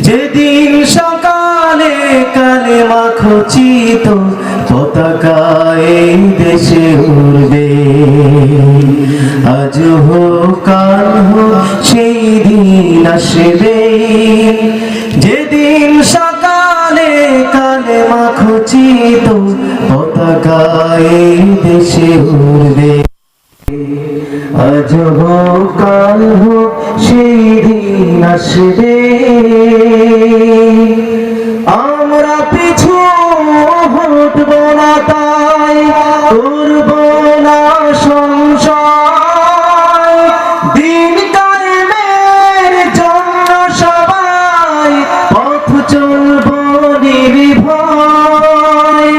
যেদিন সকালে কালেমা খচিত পতাকা এই দেশে উড়বে, আজ হোক কাল হোক সেই দিন আসবে। যেদিন সকালে কালেমা খচিত পতাকা এই দেশে উড়বে, আজ হোক কাল হোক সেই দিন আসবে। আমরা পিছু হটব না, তাই করব না সংশয়। দিন কায়েমের জন্য সবাই পথ চলব নির্ভয়।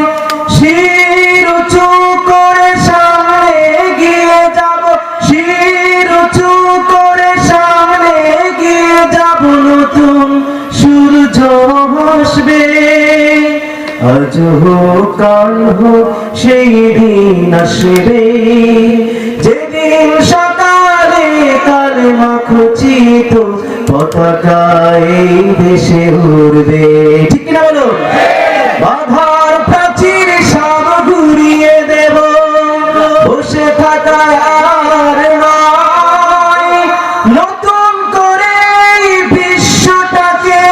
শির উঁচু করে সামনে গিয়ে যাব, শির উঁচু করে সামনে গিয়ে যাব, নতুন সূর্য হাসবে। আজ হোক কাল হোক সেই দিন আসবে, যেদিন সকালে কালেমা খচিত পতাকা এই দেশে উড়বে। ঠিক কিনা বলো? বাধার প্রাচীর সব ঘুরিয়ে দেব, বসে থাকা আর নয়। নতুন করে বিশ্বটাকে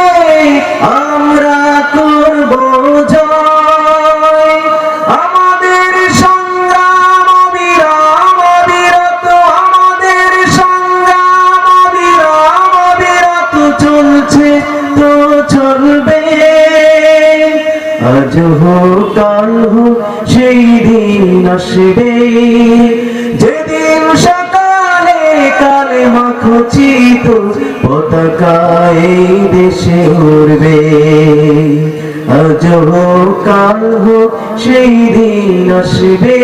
আমরা করব জয়। আমাদের সংগ্রাম অবিরাম অবিরত, আমাদের সংগ্রাম অবিরাম অবিরত চলছে তো চলবে। আজ হোক কাল হোক সেই দিন আসবে, যেদিন সকালে কালেমা খচিত পতাকা এই দেশে উড়বে, আজ হোক কাল হোক সেই দিন আসবে।